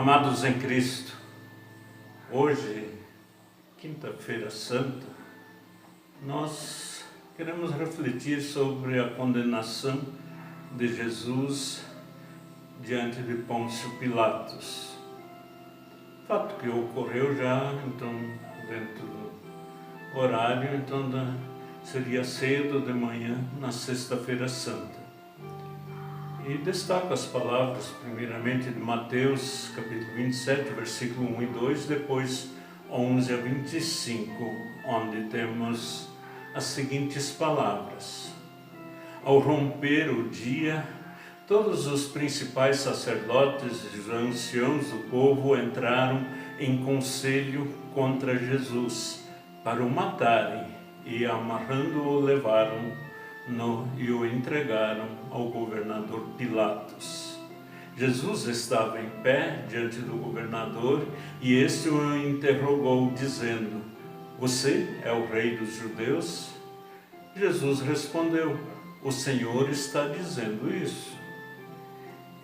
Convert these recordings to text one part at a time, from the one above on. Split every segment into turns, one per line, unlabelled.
Amados em Cristo, hoje, quinta-feira santa, nós queremos refletir sobre a condenação de Jesus diante de Pôncio Pilatos. Fato que ocorreu já, então, dentro do horário, então seria cedo de manhã, na sexta-feira santa. E destaco as palavras, primeiramente, de Mateus, capítulo 27, versículo 1 e 2, depois 11 a 25, onde temos as seguintes palavras. Ao romper o dia, todos os principais sacerdotes e os anciãos do povo entraram em conselho contra Jesus, para o matarem, e amarrando-o levaram e o entregaram ao governador Pilatos. Jesus estava em pé diante do governador e este o interrogou, dizendo: "Você é o rei dos judeus?" Jesus respondeu: "O Senhor está dizendo isso."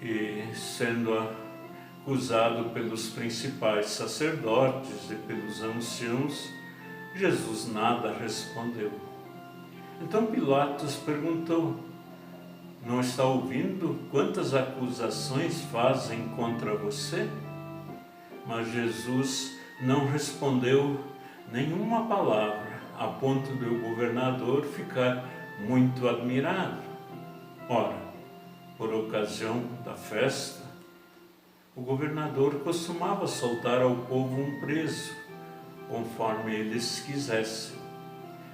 E sendo acusado pelos principais sacerdotes e pelos anciãos, Jesus nada respondeu. Então Pilatos perguntou: "Não está ouvindo quantas acusações fazem contra você?" Mas Jesus não respondeu nenhuma palavra, a ponto de o governador ficar muito admirado. Ora, por ocasião da festa, o governador costumava soltar ao povo um preso, conforme eles quisessem.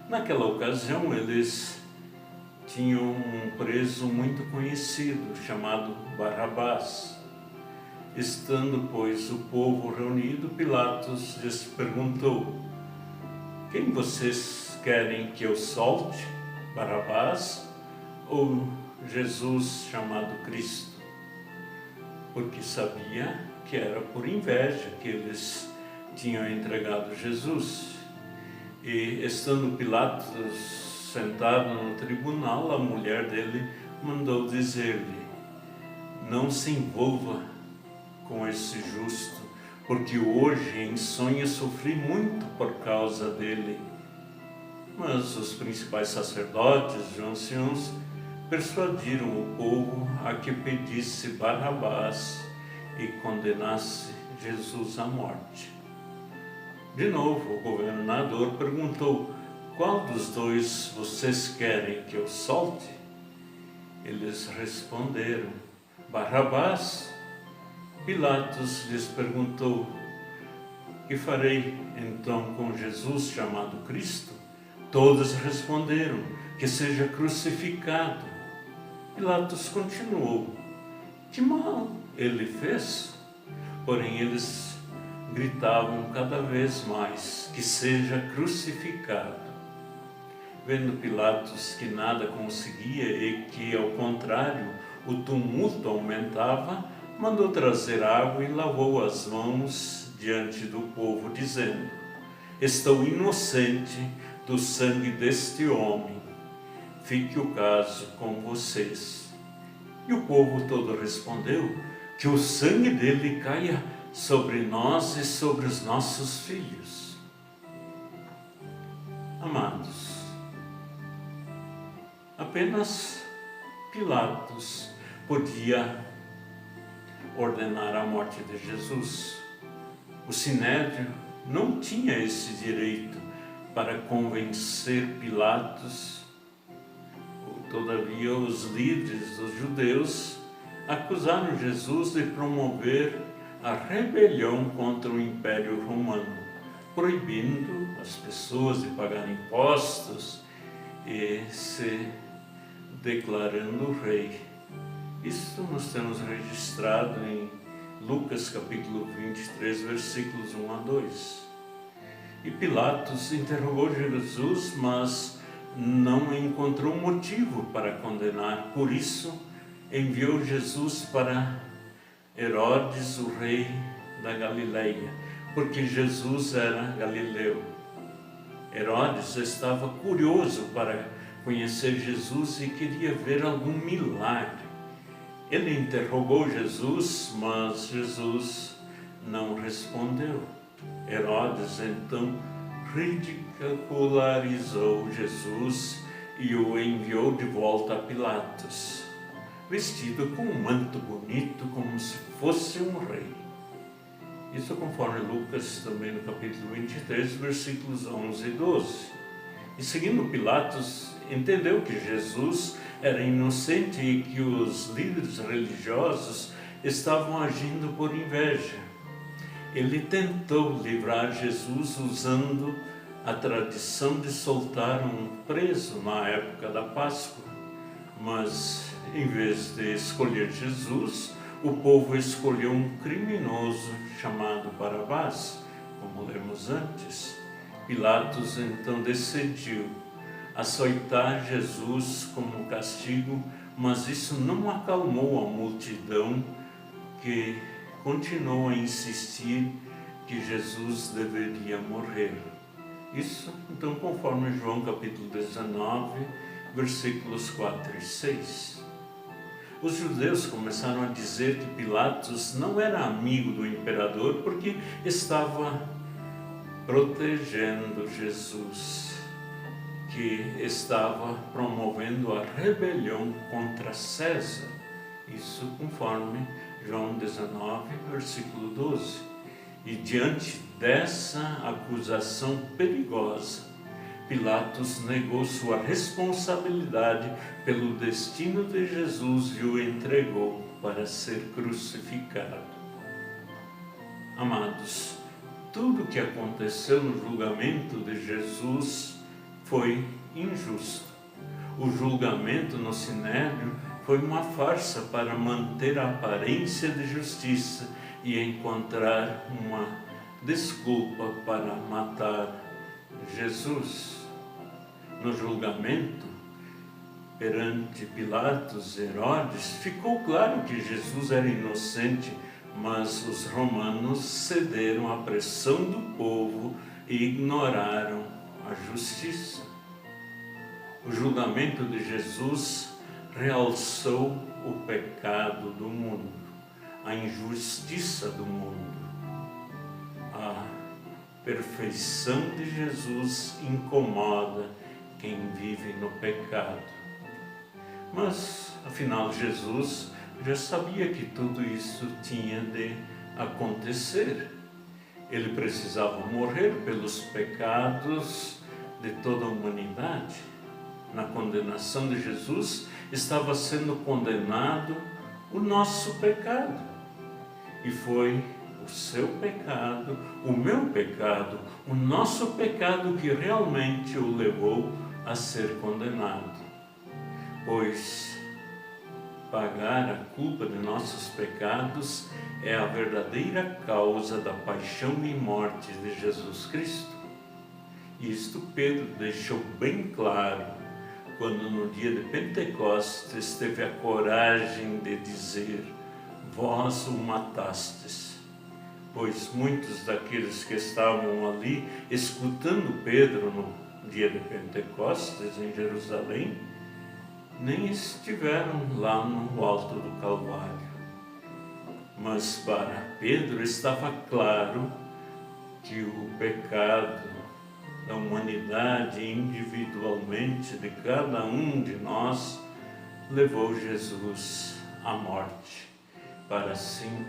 Naquela ocasião, eles tinham um preso muito conhecido, chamado Barrabás. Estando, pois, o povo reunido, Pilatos lhes perguntou: "Quem vocês querem que eu solte, Barrabás ou Jesus chamado Cristo?" Porque sabia que era por inveja que eles tinham entregado Jesus. E estando Pilatos sentado no tribunal, a mulher dele mandou dizer-lhe: "Não se envolva com esse justo, porque hoje em sonho sofri muito por causa dele." Mas os principais sacerdotes e anciãos persuadiram o povo a que pedisse Barrabás e condenasse Jesus à morte. De novo, o governador perguntou: "Qual dos dois vocês querem que eu solte?" Eles responderam: "Barrabás." Pilatos lhes perguntou: "Que farei então com Jesus chamado Cristo?" Todos responderam: "Que seja crucificado." Pilatos continuou: "Que mal ele fez?" Porém eles gritavam cada vez mais: "Que seja crucificado." Vendo Pilatos que nada conseguia e que, ao contrário, o tumulto aumentava, mandou trazer água e lavou as mãos diante do povo, dizendo: "Estou inocente do sangue deste homem. Fique o caso com vocês." E o povo todo respondeu: "Que o sangue dele caia sobre nós e sobre os nossos filhos." Amados, apenas Pilatos podia ordenar a morte de Jesus. O Sinédrio não tinha esse direito para convencer Pilatos. Todavia, os líderes dos judeus acusaram Jesus de promover a rebelião contra o Império Romano, proibindo as pessoas de pagar impostos e se declarando rei. Isso nós temos registrado em Lucas capítulo 23, versículos 1 a 2. E Pilatos interrogou Jesus, mas não encontrou motivo para condenar. Por isso, enviou Jesus para Herodes, o rei da Galileia, porque Jesus era galileu. Herodes estava curioso para conhecer Jesus e queria ver algum milagre. Ele interrogou Jesus, mas Jesus não respondeu. Herodes então ridicularizou Jesus e o enviou de volta a Pilatos, vestido com um manto bonito, como se fosse um rei. Isso conforme Lucas, também no capítulo 23, versículos 11 e 12. E seguindo Pilatos, entendeu que Jesus era inocente e que os líderes religiosos estavam agindo por inveja. Ele tentou livrar Jesus usando a tradição de soltar um preso na época da Páscoa, mas em vez de escolher Jesus, o povo escolheu um criminoso chamado Barabás, como lemos antes. Pilatos então decidiu açoitar Jesus como castigo, mas isso não acalmou a multidão, que continuou a insistir que Jesus deveria morrer. Isso, então, conforme João capítulo 19, versículos 4 e 6. Os judeus começaram a dizer que Pilatos não era amigo do imperador porque estava protegendo Jesus, que estava promovendo a rebelião contra César. Isso conforme João 19, versículo 12. E diante dessa acusação perigosa, Pilatos negou sua responsabilidade pelo destino de Jesus e o entregou para ser crucificado. Amados, tudo o que aconteceu no julgamento de Jesus foi injusto. O julgamento no Sinédrio foi uma farsa para manter a aparência de justiça e encontrar uma desculpa para matar Jesus. No julgamento, perante Pilatos e Herodes, ficou claro que Jesus era inocente, mas os romanos cederam à pressão do povo e ignoraram a justiça. O julgamento de Jesus realçou o pecado do mundo, a injustiça do mundo. A perfeição de Jesus incomoda quem vive no pecado. Mas, afinal, Jesus já sabia que tudo isso tinha de acontecer. Ele precisava morrer pelos pecados de toda a humanidade. Na condenação de Jesus estava sendo condenado o nosso pecado. E foi o seu pecado, o meu pecado, o nosso pecado que realmente o levou a ser condenado. Pois pagar a culpa de nossos pecados é a verdadeira causa da paixão e morte de Jesus Cristo. E isto Pedro deixou bem claro quando no dia de Pentecostes teve a coragem de dizer: vós o matastes. Pois muitos daqueles que estavam ali escutando Pedro no dia de Pentecostes em Jerusalém nem estiveram lá no alto do Calvário. Mas para Pedro estava claro que o pecado da humanidade individualmente, de cada um de nós, levou Jesus à morte, para assim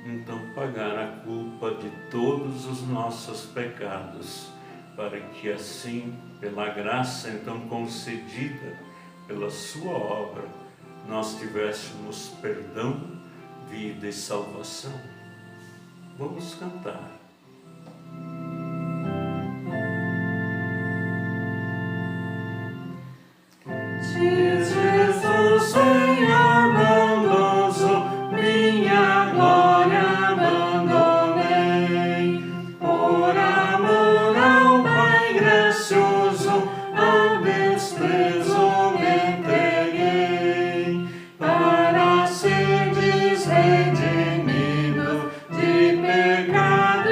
então pagar a culpa de todos os nossos pecados, para que assim, pela graça então concedida pela sua obra, nós tivéssemos perdão, vida e salvação. Vamos cantar. Jesus, Senhor bondoso, minha glória abandonei, por amor ao Pai gracioso, ao desprezo me entreguei, para ser redimido de pecado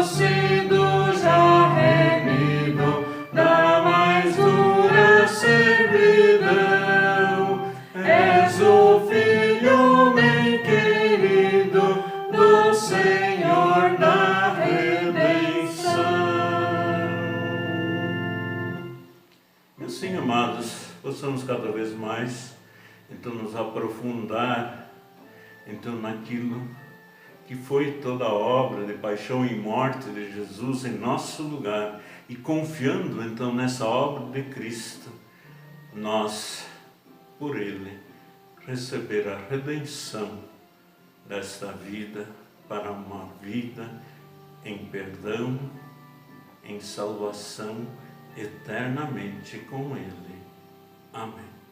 nascido, já remido da mais dura servidão. És o Filho bem querido do Senhor da redenção. E assim, amados, possamos cada vez mais então nos aprofundar então naquilo que foi toda a obra de paixão e morte de Jesus em nosso lugar, e confiando então nessa obra de Cristo, nós, por Ele, receber a redenção desta vida para uma vida em perdão, em salvação eternamente com Ele. Amém.